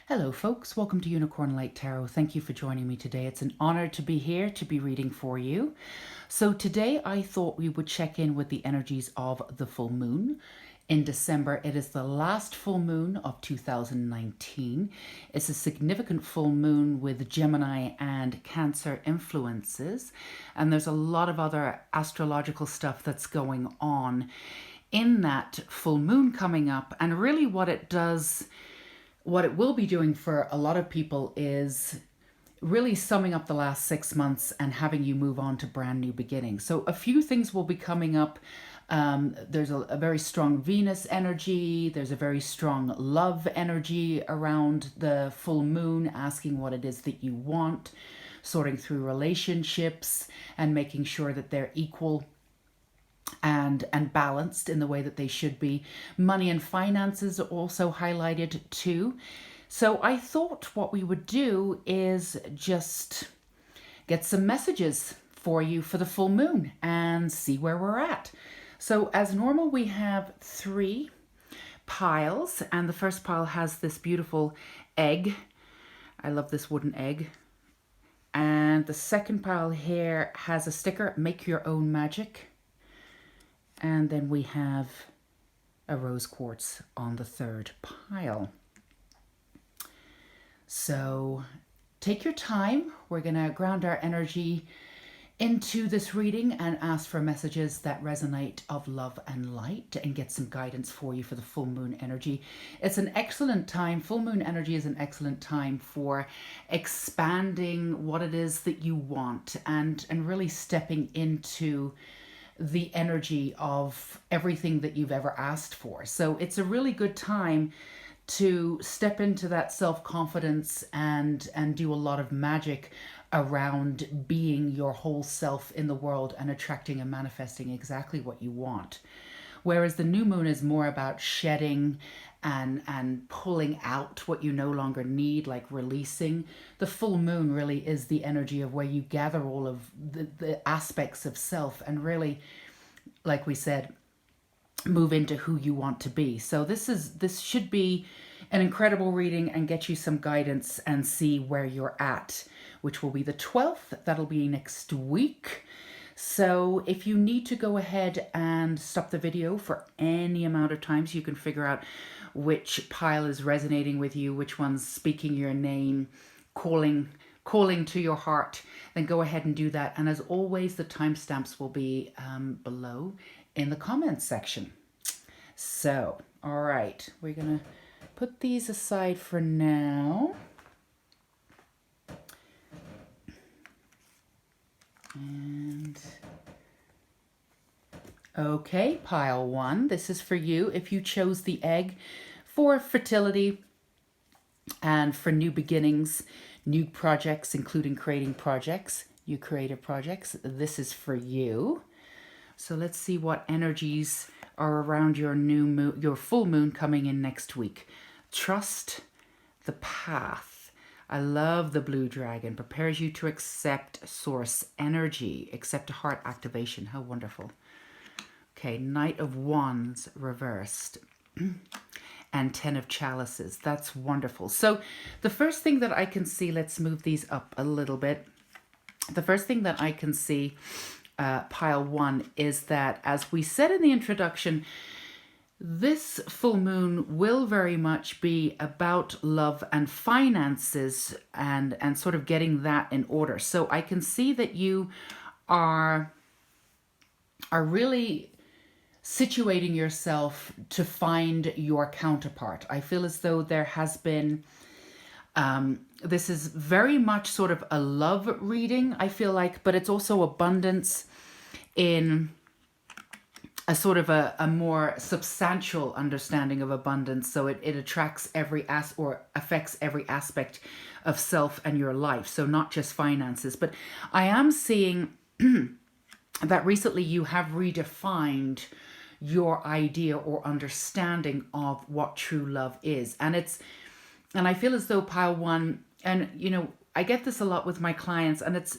Hello folks, welcome to Unicorn Light Tarot. Thank you for joining me today. It's an honor to be here to be reading for you. So today I thought we would check in with the energies of the full moon. In December, it is the last full moon of 2019. It's a significant full moon with Gemini and Cancer influences. And there's a lot of other astrological stuff that's going on in that full moon coming up. And really what it does, what it will be doing for a lot of people is really summing up the last 6 months and having you move on to brand new beginnings. So a few things will be coming up. There's a very strong Venus energy. There's a very strong love energy around the full moon, asking what it is that you want, sorting through relationships and making sure that they're equal and balanced in the way that they should be. Money and finances are also highlighted too. So I thought what we would do is just get some messages for you for the full moon and see where we're at. So as normal, we have 3 piles, and the first pile has this beautiful egg. I love this wooden egg. And the second pile here has a sticker, Make Your Own Magic. And then we have a rose quartz on the third pile. So take your time. We're going to ground our energy into this reading and ask for messages that resonate of love and light and get some guidance for you for the full moon energy. It's an excellent time. Full moon energy is an excellent time for expanding what it is that you want and really stepping into the energy of everything that you've ever asked for. So it's a really good time to step into that self-confidence and do a lot of magic around being your whole self in the world and attracting and manifesting exactly what you want. Whereas the new moon is more about shedding and pulling out what you no longer need, like releasing. The full moon really is the energy of where you gather all of the aspects of self and really, like we said, move into who you want to be. So this should be an incredible reading and get you some guidance and see where you're at, which will be the 12th. That'll be next week. So if you need to go ahead and stop the video for any amount of times, you can figure out which pile is resonating with you, which one's speaking your name, calling to your heart, then go ahead and do that. And as always, the timestamps will be below in the comments section. So, all right, we're going to put these aside for now. And okay, pile 1, this is for you if you chose the egg for fertility and for new beginnings, new projects, including creating projects, new creative projects. This is for you. So let's see what energies are around your new moon, your full moon coming in next week. Trust the path. I love the blue dragon. Prepares you to accept source energy. Accept a heart activation. How wonderful. Okay, Knight of Wands reversed. And 10 of Chalices. That's wonderful. So the first thing that I can see, let's move these up a little bit. The first thing that I can see, pile 1, is that, as we said in the introduction, this full moon will very much be about love and finances and sort of getting that in order. So I can see that you are really situating yourself to find your counterpart. I feel as though there has been, this is very much sort of a love reading, I feel like, but it's also abundance in a sort of a more substantial understanding of abundance. So it attracts or affects every aspect of self and your life. So not just finances, but I am seeing that recently you have redefined your idea or understanding of what true love is. And I feel as though pile 1, and I get this a lot with my clients, and it's,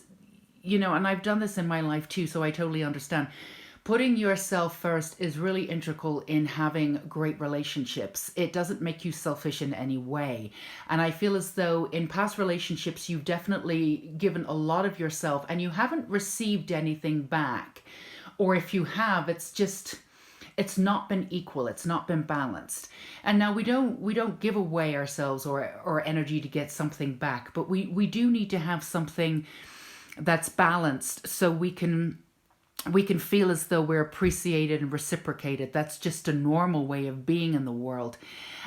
and I've done this in my life too, so I totally understand. putting yourself first is really integral in having great relationships. It doesn't make you selfish in any way. And I feel as though in past relationships, you've definitely given a lot of yourself and you haven't received anything back. Or if you have, it's not been equal, it's not been balanced. And now we don't give away ourselves or energy to get something back, but we do need to have something that's balanced so we can feel as though we're appreciated and reciprocated. That's just a normal way of being in the world.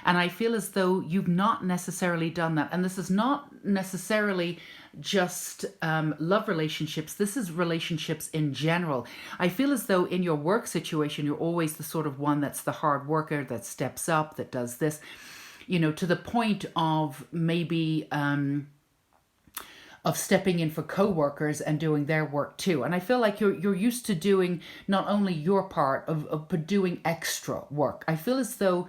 And I feel as though you've not necessarily done that. And this is not necessarily just love relationships. This is relationships in general. I feel as though in your work situation, you're always the sort of one that's the hard worker, that steps up, that does this, to the point of maybe of stepping in for co-workers and doing their work too. And I feel like you're used to doing not only your part but doing extra work. I feel as though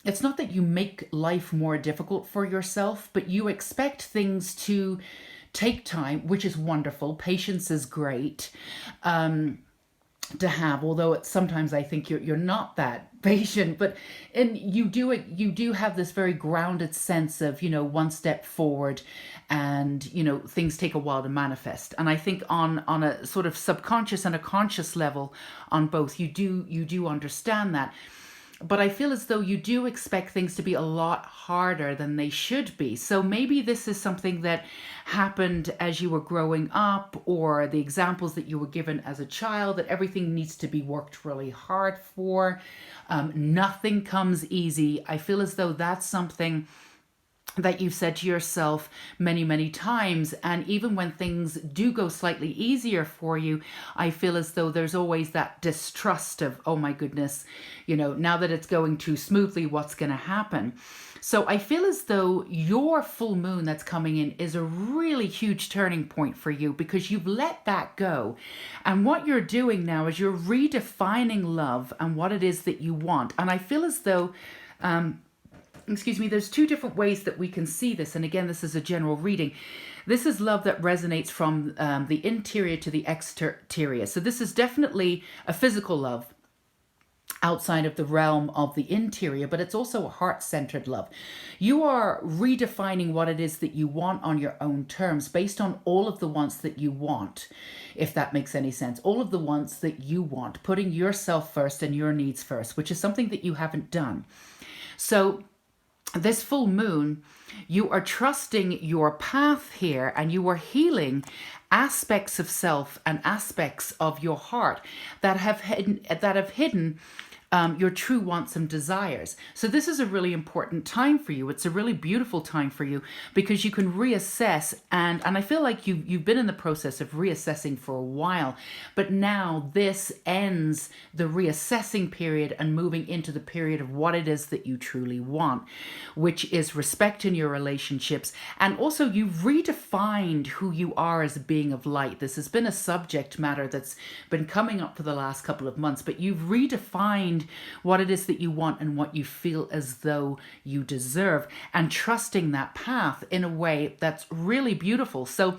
it's not that you make life more difficult for yourself, but you expect things to take time, which is wonderful. Patience is great to have, although sometimes I think you're not that patient, but you do have this very grounded sense of one step forward, and things take a while to manifest. And I think on a sort of subconscious and a conscious level, on both, you do understand that. But I feel as though you do expect things to be a lot harder than they should be. So maybe this is something that happened as you were growing up, or the examples that you were given as a child, that everything needs to be worked really hard for. Nothing comes easy. I feel as though that's something that you've said to yourself many, many times. And even when things do go slightly easier for you, I feel as though there's always that distrust of, oh my goodness, now that it's going too smoothly, what's going to happen? So I feel as though your full moon that's coming in is a really huge turning point for you, because you've let that go. And what you're doing now is you're redefining love and what it is that you want. And I feel as though, there's two different ways that we can see this. And again, this is a general reading. This is love that resonates from the interior to the exterior. So this is definitely a physical love outside of the realm of the interior, but it's also a heart-centered love. You are redefining what it is that you want on your own terms, based on all of the wants that you want, if that makes any sense. All of the wants that you want, putting yourself first and your needs first, which is something that you haven't done. So this full moon, you are trusting your path here, and you are healing aspects of self and aspects of your heart that have hidden your true wants and desires. So this is a really important time for you. It's a really beautiful time for you, because you can reassess, and I feel like you've been in the process of reassessing for a while, but now this ends the reassessing period and moving into the period of what it is that you truly want, which is respect in your relationships. And also, you've redefined who you are as a being of light. This has been a subject matter that's been coming up for the last couple of months, but you've redefined what it is that you want and what you feel as though you deserve, and trusting that path in a way that's really beautiful. So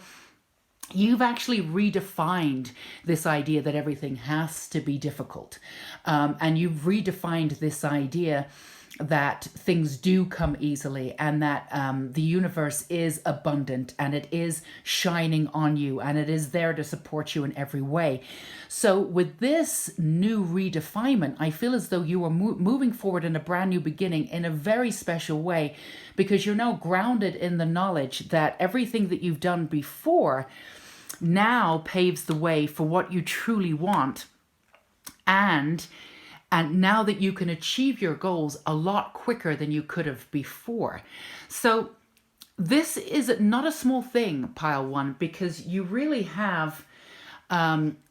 you've actually redefined this idea that everything has to be difficult, and you've redefined this idea that things do come easily, and that the universe is abundant, and it is shining on you, and it is there to support you in every way. So with this new redefinement, I feel as though you are moving forward in a brand new beginning in a very special way, because you're now grounded in the knowledge that everything that you've done before now paves the way for what you truly want. And now that you can achieve your goals a lot quicker than you could have before. So this is not a small thing, pile one, because you really have,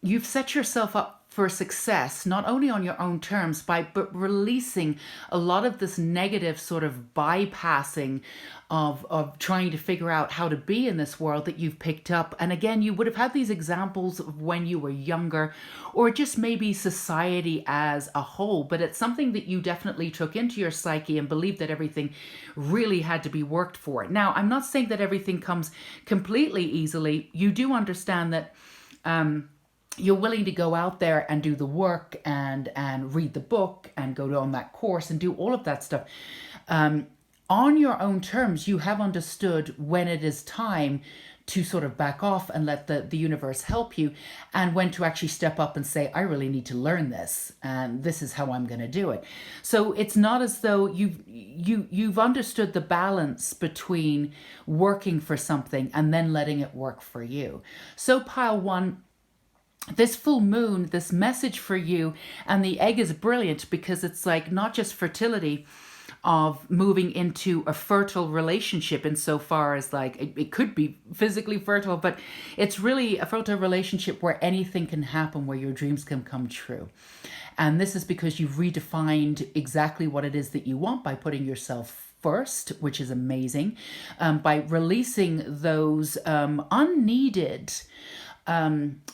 you've set yourself up for success, not only on your own terms, but releasing a lot of this negative sort of bypassing of trying to figure out how to be in this world that you've picked up. And again, you would have had these examples of when you were younger, or just maybe society as a whole, but it's something that you definitely took into your psyche and believed that everything really had to be worked for. Now, I'm not saying that everything comes completely easily. You do understand that you're willing to go out there and do the work and read the book and go on that course and do all of that stuff on your own terms. You have understood when it is time to sort of back off and let the universe help you, and when to actually step up and say, I really need to learn this, and this is how I'm going to do it. So it's not as though you've understood the balance between working for something and then letting it work for you. So pile one, this full moon, this message for you, and the egg is brilliant because it's like not just fertility of moving into a fertile relationship insofar as like it could be physically fertile, but it's really a fertile relationship where anything can happen, where your dreams can come true. And this is because you've redefined exactly what it is that you want by putting yourself first, which is amazing, by releasing those unneeded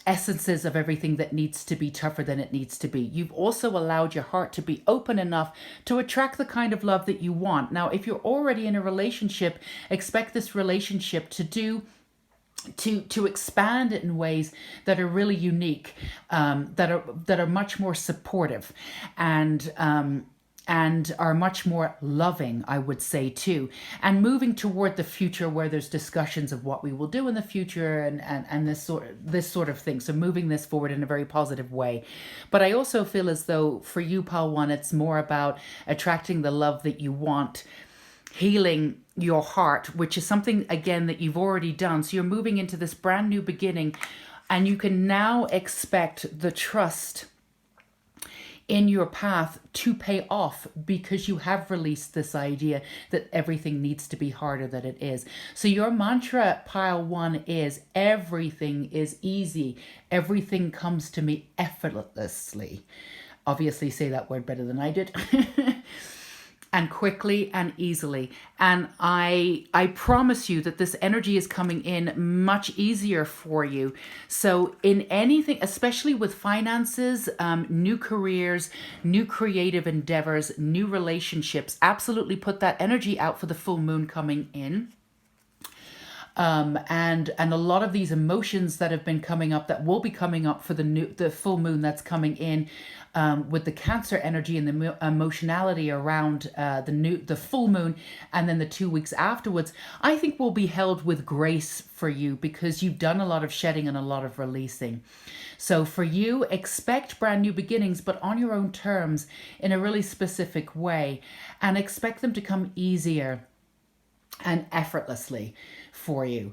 essences of everything that needs to be tougher than it needs to be. You've also allowed your heart to be open enough to attract the kind of love that you want. Now, if you're already in a relationship, expect this relationship to expand in ways that are really unique, that are much more supportive, and are much more loving, I would say, too. And moving toward the future where there's discussions of what we will do in the future and this sort of thing. So moving this forward in a very positive way. But I also feel as though for you, Pile 1, it's more about attracting the love that you want, healing your heart, which is something, again, that you've already done. So you're moving into this brand new beginning, and you can now expect the trust in your path to pay off because you have released this idea that everything needs to be harder than it is. So your mantra, Pile 1, is everything is easy. Everything comes to me effortlessly. Obviously, say that word better than I did. And quickly and easily. And I promise you that this energy is coming in much easier for you. So in anything, especially with finances, new careers, new creative endeavors, new relationships, absolutely put that energy out for the full moon coming in. And a lot of these emotions that have been coming up, that will be coming up for the full moon that's coming in, with the Cancer energy and the emotionality around the full moon, and then the 2 weeks afterwards, I think will be held with grace for you because you've done a lot of shedding and a lot of releasing. So for you, expect brand new beginnings, but on your own terms, in a really specific way, and expect them to come easier and effortlessly for you,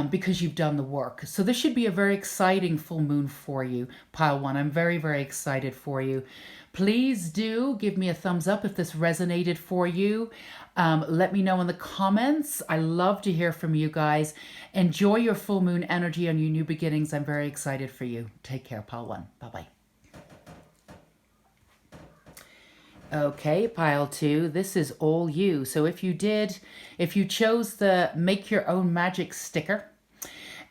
because you've done the work. So this should be a very exciting full moon for you, Pile 1. I'm very, very excited for you. Please do give me a thumbs up if this resonated for you. Let me know in the comments. I love to hear from you guys. Enjoy your full moon energy on your new beginnings. I'm very excited for you. Take care, Pile 1. Bye-bye. Okay, Pile 2, this is all you. So if you chose the Make Your Own Magic sticker,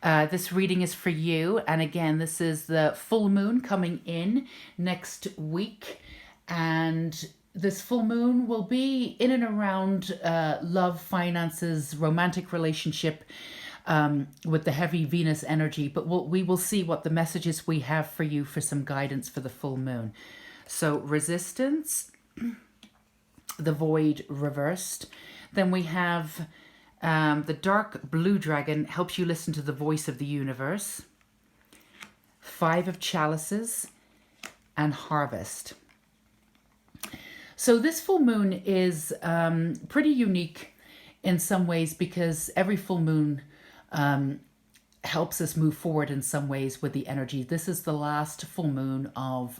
this reading is for you. And again, this is the full moon coming in next week. And this full moon will be in and around love, finances, romantic relationship, with the heavy Venus energy. But we will see what the messages we have for you for some guidance for the full moon. So resistance, the void reversed. Then we have the dark blue dragon, helps you listen to the voice of the universe. 5 of chalices and harvest. So this full moon is pretty unique in some ways because every full moon helps us move forward in some ways with the energy. This is the last full moon of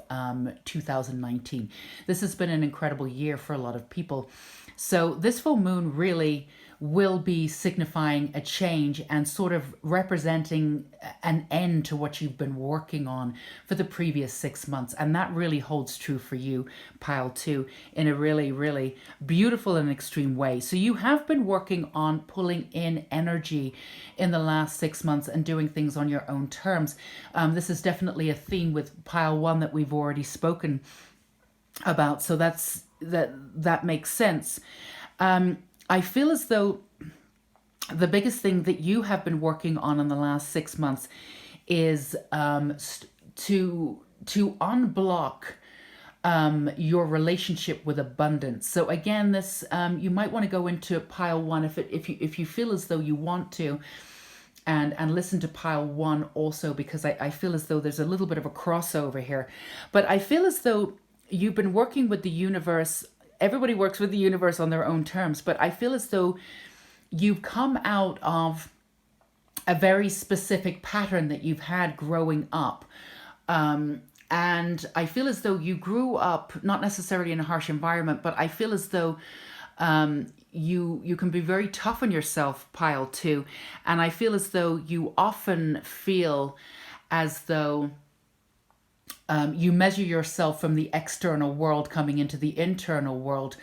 2019. This has been an incredible year for a lot of people. So this full moon really will be signifying a change and sort of representing an end to what you've been working on for the previous 6 months. And that really holds true for you, Pile 2, in a really, really beautiful and extreme way. So you have been working on pulling in energy in the last 6 months and doing things on your own terms. This is definitely a theme with Pile 1 that we've already spoken about. So that makes sense. I feel as though the biggest thing that you have been working on in the last 6 months is to unblock your relationship with abundance. So again, this you might want to go into pile one if you feel as though you want to, and listen to pile one also, because I feel as though there's a little bit of a crossover here. But I feel as though you've been working with the universe. Everybody works with the universe on their own terms, but I feel as though you've come out of a very specific pattern that you've had growing up. And I feel as though you grew up not necessarily in a harsh environment, but I feel as though you can be very tough on yourself, pile two. And I feel as though you often feel as though you measure yourself from the external world coming into the internal world.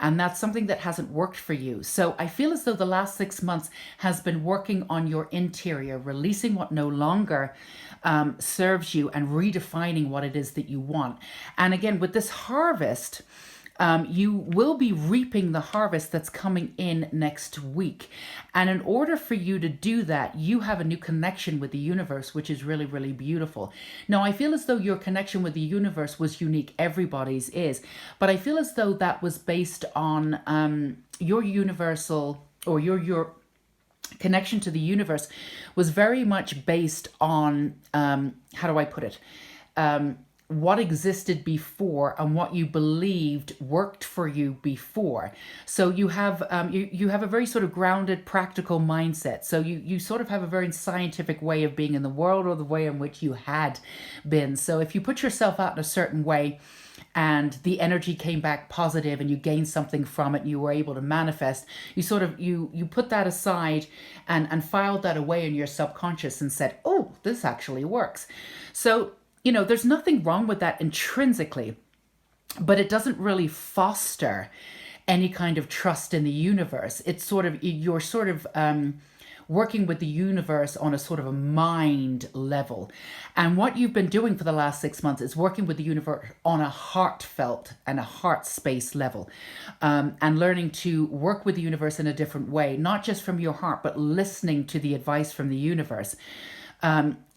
And that's something that hasn't worked for you. So I feel as though the last 6 months has been working on your interior, releasing what no longer serves you and redefining what it is that you want. And again, with this harvest, you will be reaping the harvest that's coming in next week. And in order for you to do that, you have a new connection with the universe, which is really, really beautiful. Now, I feel as though your connection with the universe was unique. Everybody's is. But I feel as though that was based on your universal, or your connection to the universe was very much based on, how do I put it? What existed before and what you believed worked for you before. So you have you have a very sort of grounded, practical mindset. So you sort of have a very scientific way of being in the world, or the way in which you had been. So if you put yourself out in a certain way and the energy came back positive and you gained something from it and you were able to manifest, you sort of you put that aside and filed that away in your subconscious and said, oh, this actually works. So there's nothing wrong with that intrinsically, but it doesn't really foster any kind of trust in the universe. It's sort of, you're sort of working with the universe on a sort of a mind level. And what you've been doing for the last 6 months is working with the universe on a heartfelt and a heart space level, and learning to work with the universe in a different way, not just from your heart, but listening to the advice from the universe.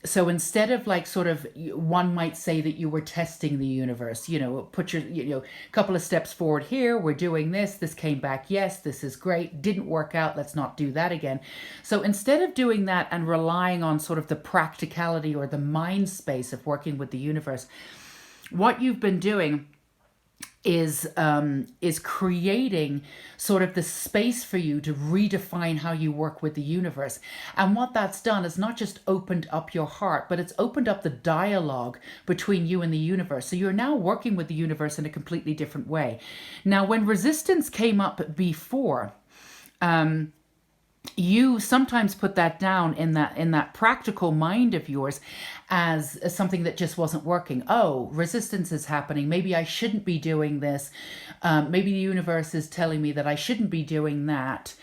So instead of like sort of, one might say that you were testing the universe, put your, couple of steps forward here, we're doing this came back, yes, this is great, didn't work out, let's not do that again. So instead of doing that and relying on sort of the practicality or the mind space of working with the universe, what you've been doing is creating sort of the space for you to redefine how you work with the universe. And what that's done is not just opened up your heart, but it's opened up the dialogue between you and the universe. So you're now working with the universe in a completely different way. Now, when resistance came up before, you sometimes put that down in that practical mind of yours as something that just wasn't working. Oh, resistance is happening. Maybe I shouldn't be doing this. Maybe the universe is telling me that I shouldn't be doing that.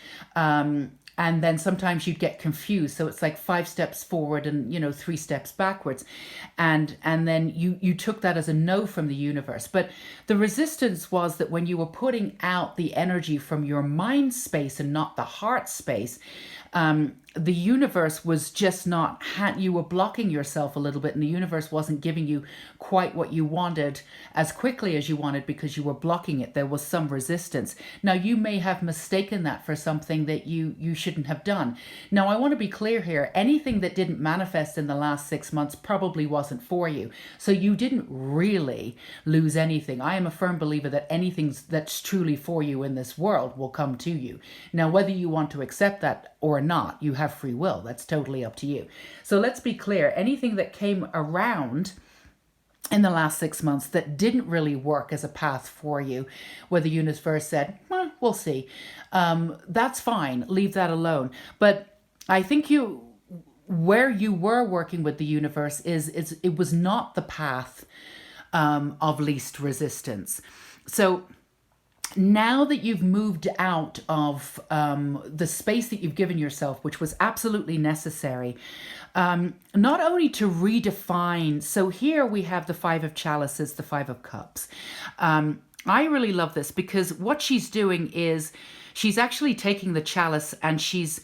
And then sometimes you'd get confused. So it's like 5 steps forward and, 3 steps backwards. And then you took that as a no from the universe. But the resistance was that when you were putting out the energy from your mind space and not the heart space, the universe was just not, you were blocking yourself a little bit, and the universe wasn't giving you quite what you wanted as quickly as you wanted because you were blocking it. There was some resistance. Now, you may have mistaken that for something that you shouldn't have done. Now, I want to be clear here. Anything that didn't manifest in the last 6 months probably wasn't for you. So you didn't really lose anything. I am a firm believer that anything that's truly for you in this world will come to you. Now, whether you want to accept that or not, you have free will. That's totally up to you. So let's be clear. Anything that came around in the last 6 months that didn't really work as a path for you, where the universe said, well, we'll see, that's fine. Leave that alone. But I think where you were working with the universe it was not the path of least resistance. So now that you've moved out of the space that you've given yourself, which was absolutely necessary, not only to redefine, so here we have the 5 of chalices, the 5 of cups. I really love this because what she's doing is she's actually taking the chalice and she's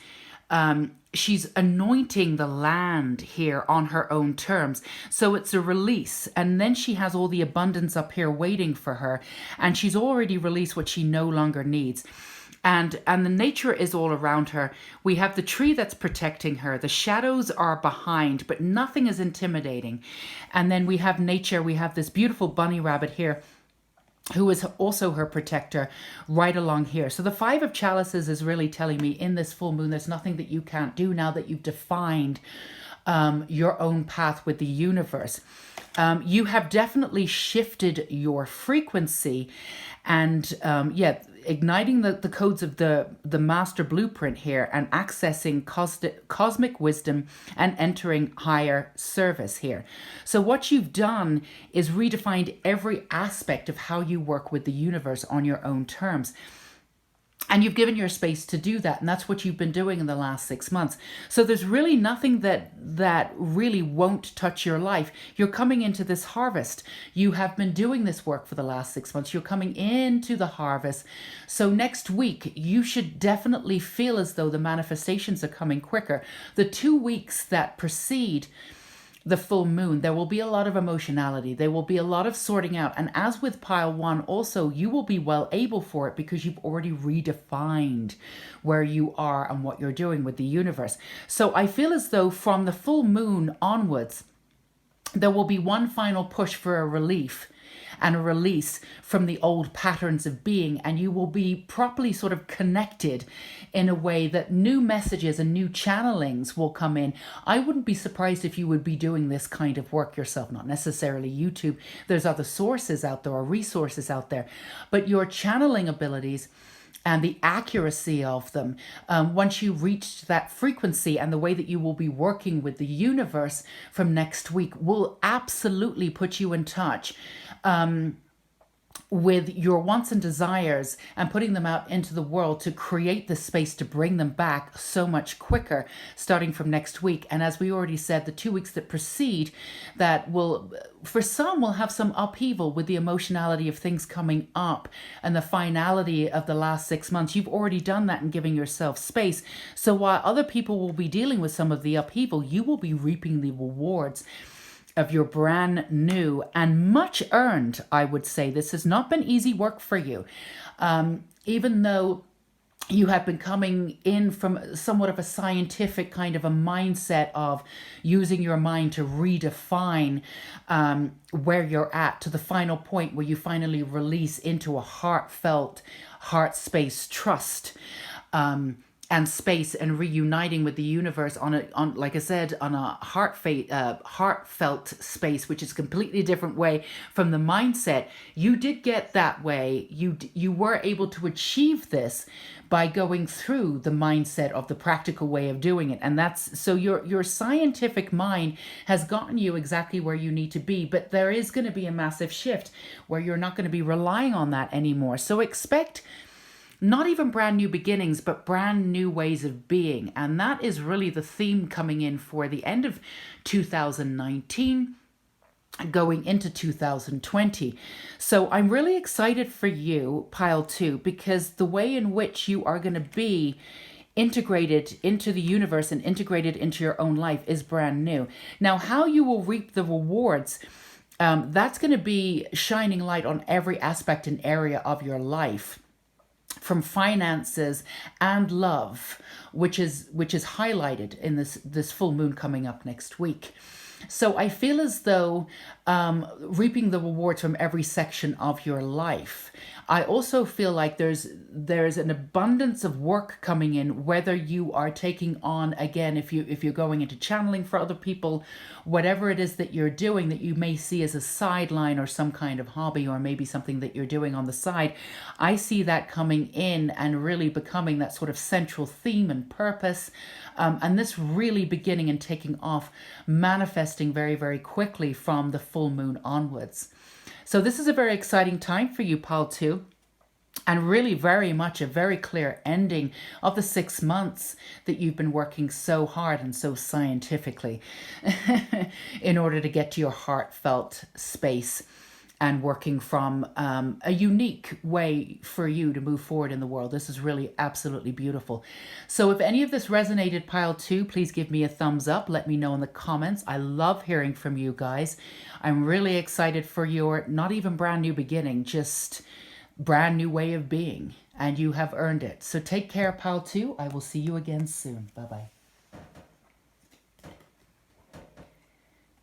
she's anointing the land here on her own terms. So it's a release. And then she has all the abundance up here waiting for her. And she's already released what she no longer needs. And the nature is all around her. We have the tree that's protecting her. The shadows are behind, but nothing is intimidating. And then we have nature. We have this beautiful bunny rabbit here, who is also her protector, right along here. So the Five of Chalices is really telling me in this full moon, there's nothing that you can't do now that you've defined your own path with the universe. You have definitely shifted your frequency, and igniting the codes of the master blueprint here, and accessing cosmic wisdom and entering higher service here. So what you've done is redefined every aspect of how you work with the universe on your own terms. And you've given your space to do that. And that's what you've been doing in the last 6 months. So there's really nothing that really won't touch your life. You're coming into this harvest. You have been doing this work for the last 6 months. You're coming into the harvest. So next week, you should definitely feel as though the manifestations are coming quicker. The 2 weeks that precede the full moon, there will be a lot of emotionality. There will be a lot of sorting out. And as with pile one, also, you will be well able for it because you've already redefined where you are and what you're doing with the universe. So I feel as though from the full moon onwards, there will be one final push for a relief and a release from the old patterns of being, and you will be properly sort of connected in a way that new messages and new channelings will come in. I wouldn't be surprised if you would be doing this kind of work yourself, not necessarily YouTube. There's other sources out there or resources out there, but your channeling abilities and the accuracy of them, once you reach that frequency, and the way that you will be working with the universe from next week will absolutely put you in touch with your wants and desires, and putting them out into the world to create the space to bring them back so much quicker starting from next week. And as we already said, the 2 weeks that precede that will, for some, will have some upheaval with the emotionality of things coming up and the finality of the last 6 months. You've already done that and giving yourself space. So while other people will be dealing with some of the upheaval, you will be reaping the rewards of your brand new and much earned, I would say. This has not been easy work for you. Even though you have been coming in from somewhat of a scientific kind of a mindset of using your mind to redefine where you're at, to the final point where you finally release into a heartfelt, heart space trust. And space, and reuniting with the universe on like I said, on a heartfelt space, which is a completely different way from the mindset. You did get that way. You were able to achieve this by going through the mindset of the practical way of doing it. And that's, so your scientific mind has gotten you exactly where you need to be, but there is going to be a massive shift where you're not going to be relying on that anymore. So expect not even brand new beginnings, but brand new ways of being. And that is really the theme coming in for the end of 2019, going into 2020. So I'm really excited for you, pile two, because the way in which you are going to be integrated into the universe and integrated into your own life is brand new. Now, how you will reap the rewards, that's going to be shining light on every aspect and area of your life, from finances and love, which is highlighted in this full moon coming up next week. So I feel as though reaping the rewards from every section of your life. I also feel like there's an abundance of work coming in, whether you are taking on, again, if you're going into channeling for other people, whatever it is that you're doing that you may see as a sideline or some kind of hobby, or maybe something that you're doing on the side. I see that coming in and really becoming that sort of central theme and purpose. And this really beginning and taking off, manifesting very, very quickly from the full moon onwards. So this is a very exciting time for you, pile 2. And really very much a very clear ending of the 6 months that you've been working so hard and so scientifically in order to get to your heartfelt space and working from a unique way for you to move forward in the world. This is really absolutely beautiful. So if any of this resonated, pile 2, please give me a thumbs up. Let me know in the comments. I love hearing from you guys. I'm really excited for your not even brand new beginning, just brand new way of being. And you have earned it. So take care, pile 2. I will see you again soon. Bye-bye.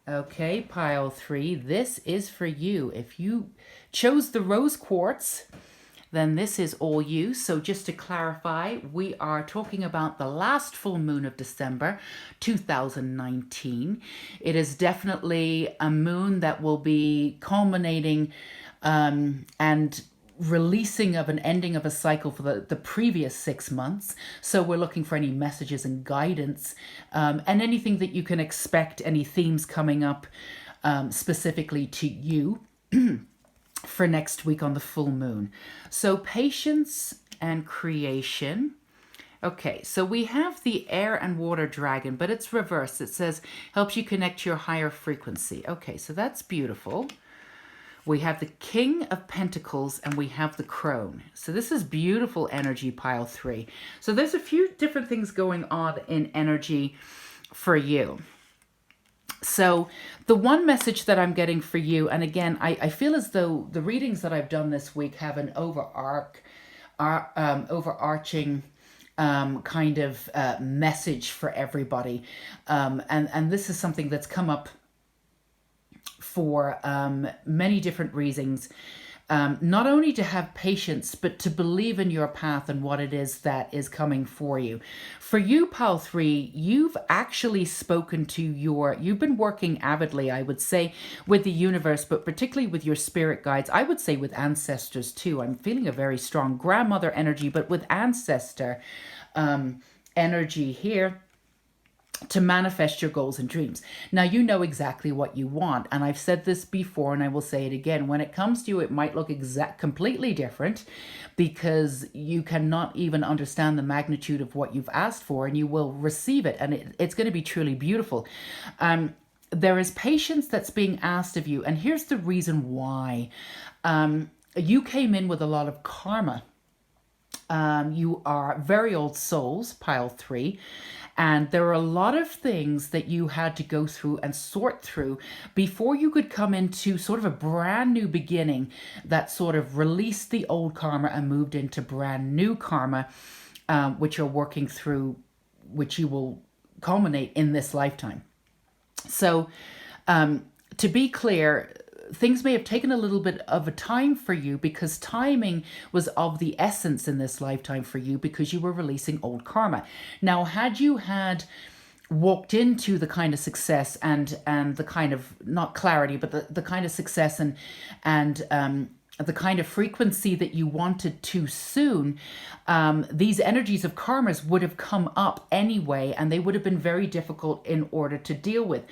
Okay, pile 3, this is for you. If you chose the rose quartz, then this is all you. So just to clarify, we are talking about the last full moon of December 2019. It is definitely a moon that will be culminating and releasing of an ending of a cycle for the previous 6 months. So we're looking for any messages and guidance and anything that you can expect, any themes coming up specifically to you for next week on the full moon. So patience and creation. Okay, so we have the air and water dragon, but it's reversed. It says helps you connect to your higher frequency. Okay, so that's beautiful. We have the King of Pentacles and we have the Crone. So this is beautiful energy, pile 3. So there's a few different things going on in energy for you. So the one message that I'm getting for you, and again, I feel as though the readings that I've done this week have an overarching kind of message for everybody. And this is something that's come up for many different reasons, not only to have patience, but to believe in your path and what it is that is coming for you. For you, pile 3, you've actually spoken to you've been working avidly, I would say, with the universe, but particularly with your spirit guides. I would say with ancestors too. I'm feeling a very strong grandmother energy, but with ancestor energy here, to manifest your goals and dreams. Now, you know exactly what you want. And I've said this before, and I will say it again. When it comes to you, it might look completely different because you cannot even understand the magnitude of what you've asked for, and you will receive it. And it's going to be truly beautiful. There is patience that's being asked of you. And here's the reason why. You came in with a lot of karma. You are very old souls, pile 3. And there are a lot of things that you had to go through and sort through before you could come into sort of a brand new beginning that sort of released the old karma and moved into brand new karma, which you're working through, which you will culminate in this lifetime. So to be clear, things may have taken a little bit of a time for you because timing was of the essence in this lifetime for you because you were releasing old karma. Now, had you had walked into the kind of success and the kind of, not clarity, but the kind of success and the kind of frequency that you wanted too soon, these energies of karmas would have come up anyway, and they would have been very difficult in order to deal with.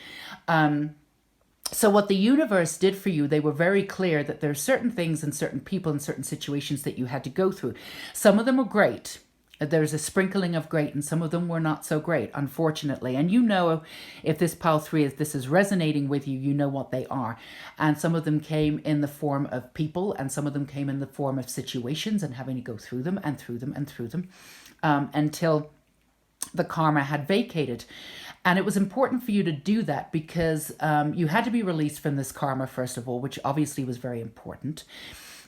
So what the universe did for you, they were very clear that there are certain things and certain people and certain situations that you had to go through. Some of them were great. There's a sprinkling of great, and some of them were not so great, unfortunately. And you know, if this pile 3, if this is resonating with you, you know what they are. And some of them came in the form of people, and some of them came in the form of situations and having to go through them and through them and through them until the karma had vacated. And it was important for you to do that because you had to be released from this karma, first of all, which obviously was very important.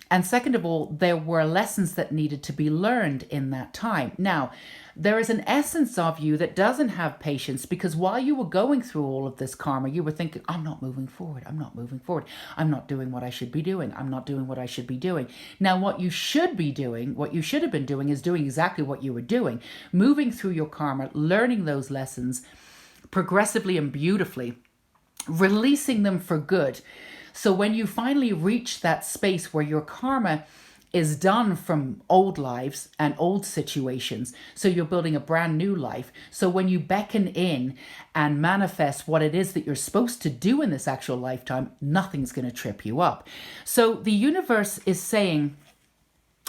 And second of all, there were lessons that needed to be learned in that time. Now, there is an essence of you that doesn't have patience because while you were going through all of this karma, you were thinking, I'm not moving forward. I'm not moving forward. I'm not doing what I should be doing. I'm not doing what I should be doing. Now, what you should be doing, what you should have been doing is doing exactly what you were doing, moving through your karma, learning those lessons progressively and beautifully, releasing them for good. So when you finally reach that space where your karma is done from old lives and old situations, so you're building a brand new life. So when you beckon in and manifest what it is that you're supposed to do in this actual lifetime, nothing's going to trip you up. So the universe is saying,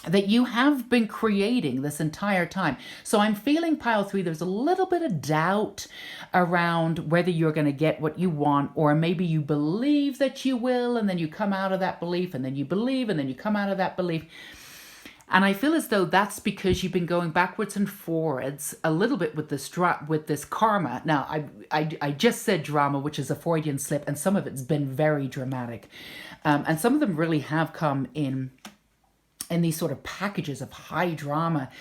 that you have been creating this entire time. So I'm feeling, pile 3, there's a little bit of doubt around whether you're going to get what you want, or maybe you believe that you will, and then you come out of that belief, and then you believe, and then you come out of that belief. And I feel as though that's because you've been going backwards and forwards a little bit with this karma. Now, I just said drama, which is a Freudian slip, and some of it's been very dramatic. And some of them really have come in these sort of packages of high drama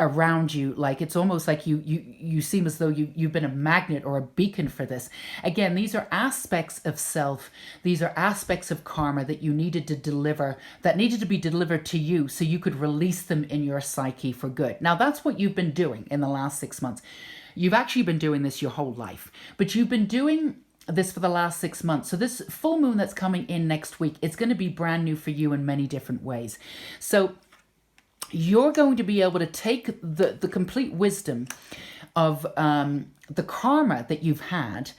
around you. Like it's almost like you seem as though you've been a magnet or a beacon for this. Again, these are aspects of self. These are aspects of karma that you needed to deliver, that needed to be delivered to you so you could release them in your psyche for good. Now, that's what you've been doing in the last 6 months. You've actually been doing this your whole life, but you've been doing this for the last 6 months. So this full moon that's coming in next week, it's going to be brand new for you in many different ways. So you're going to be able to take the complete wisdom of the karma that you've had,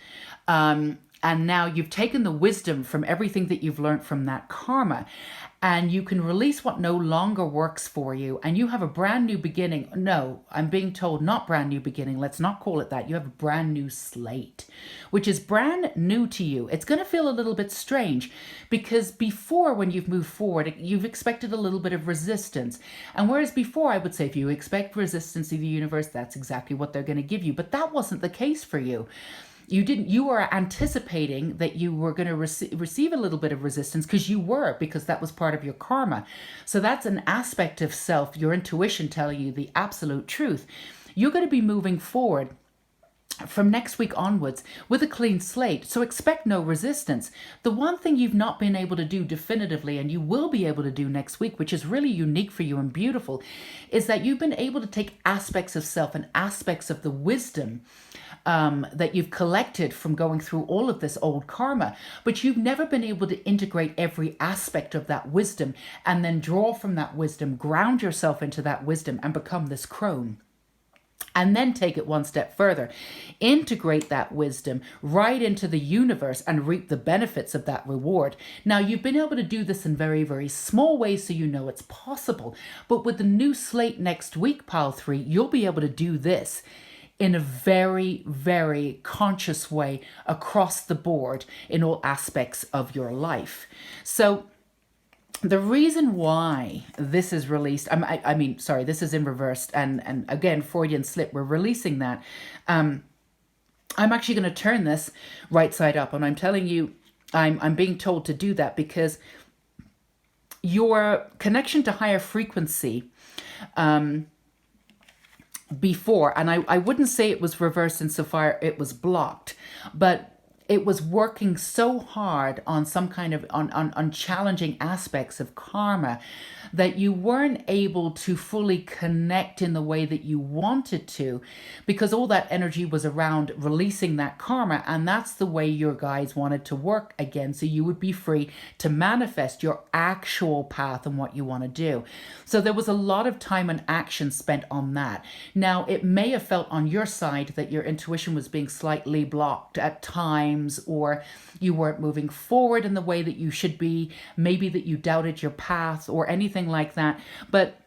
and now you've taken the wisdom from everything that you've learned from that karma, and you can release what no longer works for you, and you have a brand new beginning. No, I'm being told not brand new beginning. Let's not call it that. You have a brand new slate, which is brand new to you. It's going to feel a little bit strange because before, when you've moved forward, you've expected a little bit of resistance. And whereas before I would say if you expect resistance in the universe, that's exactly what they're going to give you. But that wasn't the case for you. You were anticipating that you were going to receive a little bit of resistance because that was part of your karma. So that's an aspect of self, your intuition telling you the absolute truth. You're going to be moving forward from next week onwards with a clean slate. So expect no resistance. The one thing you've not been able to do definitively, and you will be able to do next week, which is really unique for you and beautiful, is that you've been able to take aspects of self and aspects of the wisdom that you've collected from going through all of this old karma, but you've never been able to integrate every aspect of that wisdom and then draw from that wisdom, ground yourself into that wisdom and become this crone. And then take it one step further, integrate that wisdom right into the universe and reap the benefits of that reward. Now, you've been able to do this in very, very small ways, so you know it's possible. But with the new slate next week, pile 3, you'll be able to do this in a very, very conscious way across the board in all aspects of your life. So the reason why this is released, this is in reversed, and again, Freudian slip, we're releasing that. I'm actually going to turn this right side up, and I'm telling you, I'm being told to do that because your connection to higher frequency, before, and I wouldn't say it was reversed insofar it was blocked, but it was working so hard on some kind of on challenging aspects of karma that you weren't able to fully connect in the way that you wanted to, because all that energy was around releasing that karma, and that's the way your guides wanted to work again, so you would be free to manifest your actual path and what you want to do. So there was a lot of time and action spent on that. Now, it may have felt on your side that your intuition was being slightly blocked at times, or you weren't moving forward in the way that you should be, maybe that you doubted your path or anything like that. But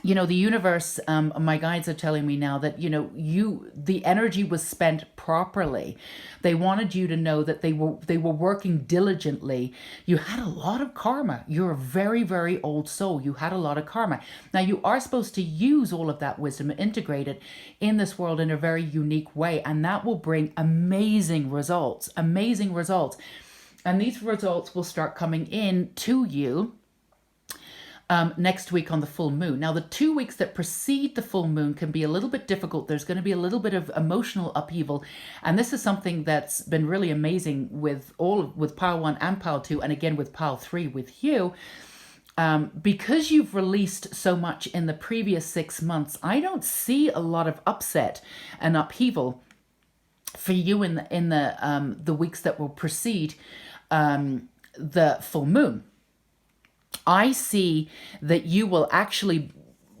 you know, the universe, my guides are telling me now that, the energy was spent properly. They wanted you to know that they were working diligently. You had a lot of karma. You're a very, very old soul. You had a lot of karma. Now, you are supposed to use all of that wisdom and integrate it in this world in a very unique way. And that will bring amazing results, amazing results. And these results will start coming in to you next week on the full moon. Now, the 2 weeks that precede the full moon can be a little bit difficult. There's going to be a little bit of emotional upheaval. And this is something that's been really amazing with pile 1 and pile 2, and again with pile 3 with you. Because you've released so much in the previous 6 months, I don't see a lot of upset and upheaval for you in the weeks that will precede the full moon. I see that you will actually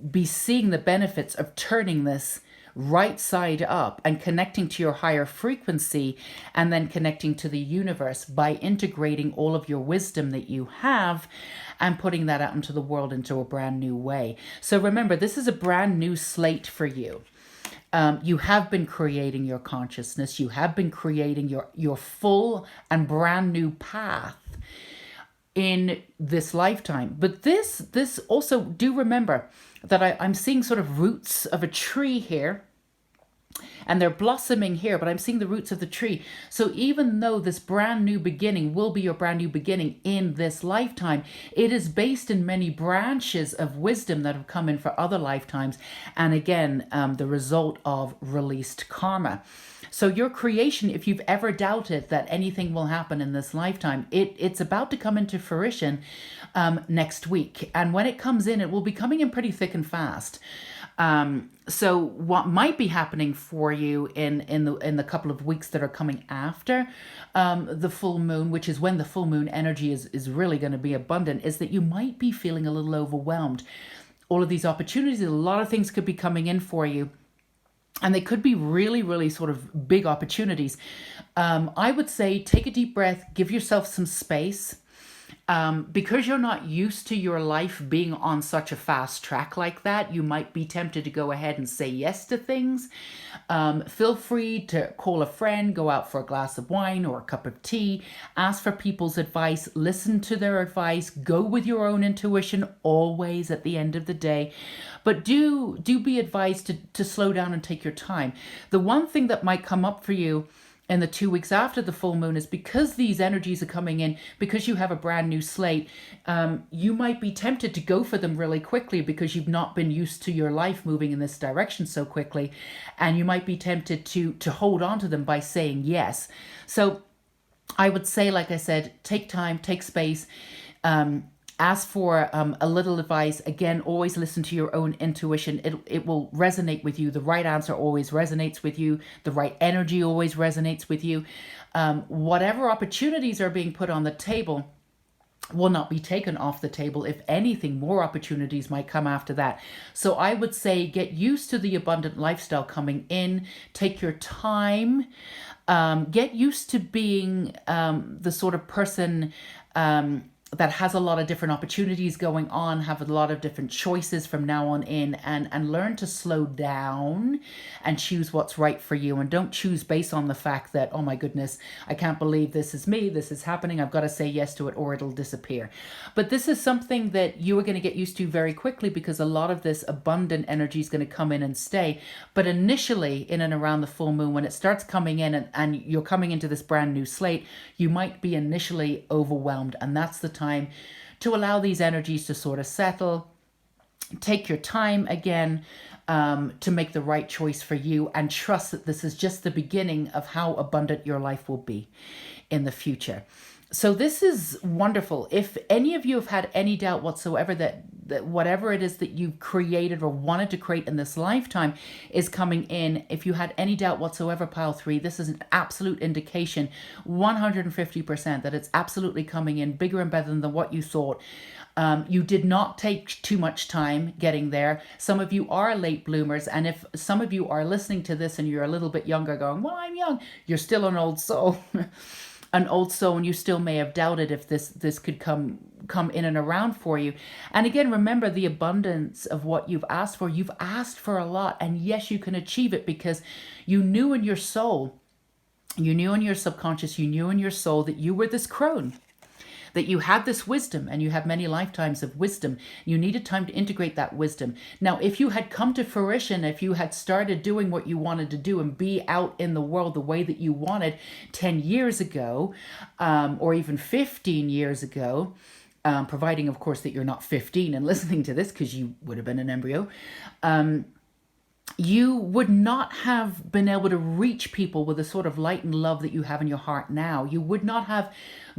be seeing the benefits of turning this right side up and connecting to your higher frequency, and then connecting to the universe by integrating all of your wisdom that you have and putting that out into the world into a brand new way. So remember, this is a brand new slate for you. You have been creating your consciousness. You have been creating your full and brand new path in this lifetime. But this also, do remember that I'm seeing sort of roots of a tree here, and they're blossoming here, but I'm seeing the roots of the tree. So even though this brand new beginning will be your brand new beginning in this lifetime, it is based in many branches of wisdom that have come in for other lifetimes. And again, the result of released karma. So your creation, if you've ever doubted that anything will happen in this lifetime, it's about to come into fruition next week. And when it comes in, it will be coming in pretty thick and fast. So what might be happening for you in the couple of weeks that are coming after the full moon, which is when the full moon energy is really going to be abundant, is that you might be feeling a little overwhelmed. All of these opportunities, a lot of things could be coming in for you. And they could be really, really sort of big opportunities. I would say take a deep breath, give yourself some space. Because you're not used to your life being on such a fast track like that, you might be tempted to go ahead and say yes to things. Feel free to call a friend, go out for a glass of wine or a cup of tea, ask for people's advice, listen to their advice, go with your own intuition always at the end of the day. But do be advised to slow down and take your time. The one thing that might come up for you in the 2 weeks after the full moon is because these energies are coming in, because you have a brand new slate, you might be tempted to go for them really quickly because you've not been used to your life moving in this direction so quickly. And you might be tempted to hold on to them by saying yes. So I would say, like I said, take time, take space, ask for a little advice. Again, always listen to your own intuition. It will resonate with you. The right answer always resonates with you. The right energy always resonates with you. Whatever opportunities are being put on the table will not be taken off the table. If anything, more opportunities might come after that. So I would say get used to the abundant lifestyle coming in. Take your time. Get used to being the sort of person that has a lot of different opportunities going on, have a lot of different choices from now on in, and learn to slow down and choose what's right for you. And don't choose based on the fact that, oh my goodness, I can't believe this is me, this is happening, I've got to say yes to it or it'll disappear. But this is something that you are going to get used to very quickly because a lot of this abundant energy is going to come in and stay. But initially, in and around the full moon, when it starts coming in and you're coming into this brand new slate, you might be initially overwhelmed. And that's the time to allow these energies to sort of settle. Take your time again to make the right choice for you, and trust that this is just the beginning of how abundant your life will be in the future. So this is wonderful. If any of you have had any doubt whatsoever that whatever it is that you've created or wanted to create in this lifetime is coming in, if you had any doubt whatsoever, pile 3, this is an absolute indication, 150%, that it's absolutely coming in bigger and better than what you thought. You did not take too much time getting there. Some of you are late bloomers, and if some of you are listening to this and you're a little bit younger going, well, I'm young, you're still an old soul. An old soul, and you still may have doubted if this could come in and around for you. And again, remember the abundance of what you've asked for. You've asked for a lot, and yes, you can achieve it because you knew in your soul, you knew in your subconscious, you knew in your soul that you were this crone, that you had this wisdom, and you have many lifetimes of wisdom. You needed time to integrate that wisdom. Now, if you had come to fruition, if you had started doing what you wanted to do and be out in the world the way that you wanted 10 years ago, or even 15 years ago, providing, of course, that you're not 15 and listening to this, because you would have been an embryo, you would not have been able to reach people with the sort of light and love that you have in your heart now. You would not have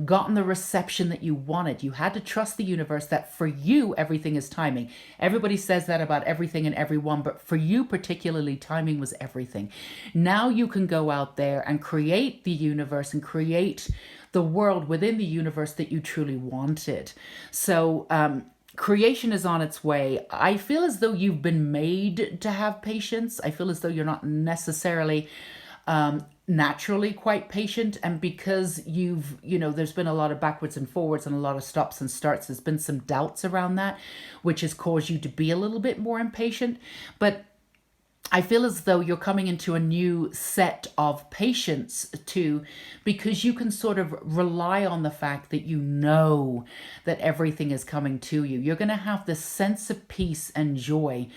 gotten the reception that you wanted. You had to trust the universe that for you, everything is timing. Everybody says that about everything and everyone, but for you particularly, timing was everything. Now you can go out there and create the universe and create the world within the universe that you truly wanted. So, creation is on its way. I feel as though you've been made to have patience. I feel as though you're not necessarily naturally quite patient, and because there's been a lot of backwards and forwards and a lot of stops and starts, there's been some doubts around that, which has caused you to be a little bit more impatient. But I feel as though you're coming into a new set of patience too, because you can sort of rely on the fact that you know that everything is coming to you. You're going to have this sense of peace and joy.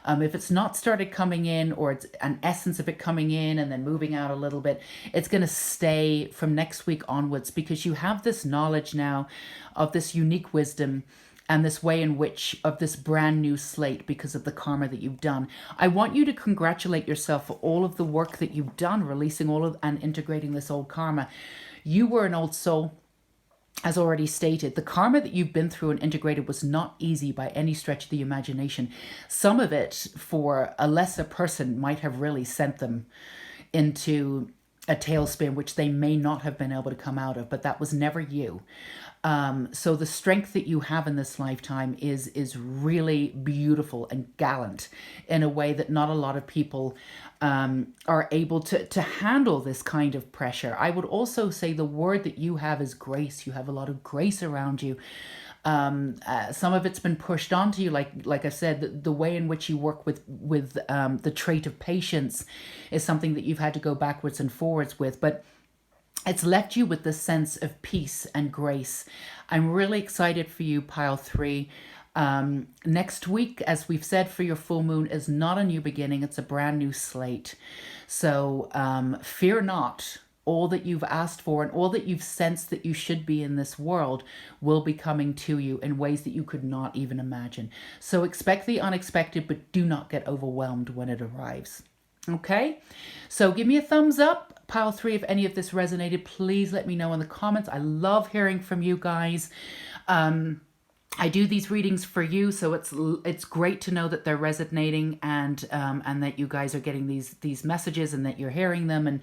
If it's not started coming in, or it's an essence of it coming in and then moving out a little bit, it's going to stay from next week onwards, because you have this knowledge now of this unique wisdom and this way in which, of this brand new slate, because of the karma that you've done. I want you to congratulate yourself for all of the work that you've done, releasing all of and integrating this old karma. You were an old soul, as already stated. The karma that you've been through and integrated was not easy by any stretch of the imagination. Some of it, for a lesser person, might have really sent them into a tailspin, which they may not have been able to come out of, but that was never you. So the strength that you have in this lifetime is really beautiful and gallant in a way that not a lot of people are able to handle this kind of pressure. I would also say the word that you have is grace. You have a lot of grace around you. Some of it's been pushed onto you, like I said, the way in which you work with the trait of patience is something that you've had to go backwards and forwards with, but it's left you with this sense of peace and grace. I'm really excited for you, pile 3. Next week, as we've said, for your full moon is not a new beginning. It's a brand new slate. So fear not. All that you've asked for and all that you've sensed that you should be in this world will be coming to you in ways that you could not even imagine. So expect the unexpected, but do not get overwhelmed when it arrives. Okay, so give me a thumbs up, pile 3, if any of this resonated. Please let me know in the comments. I love hearing from you guys. I do these readings for you, so it's great to know that they're resonating, and that you guys are getting these messages, and that you're hearing them,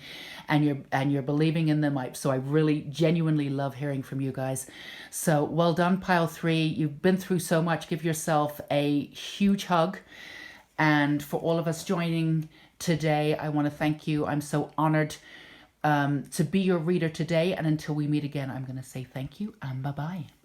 and you're believing in them. So I really genuinely love hearing from you guys. So well done, pile 3. You've been through so much. Give yourself a huge hug, and for all of us joining today, I want to thank you. I'm so honored to be your reader today, and until we meet again, I'm going to say thank you and bye-bye.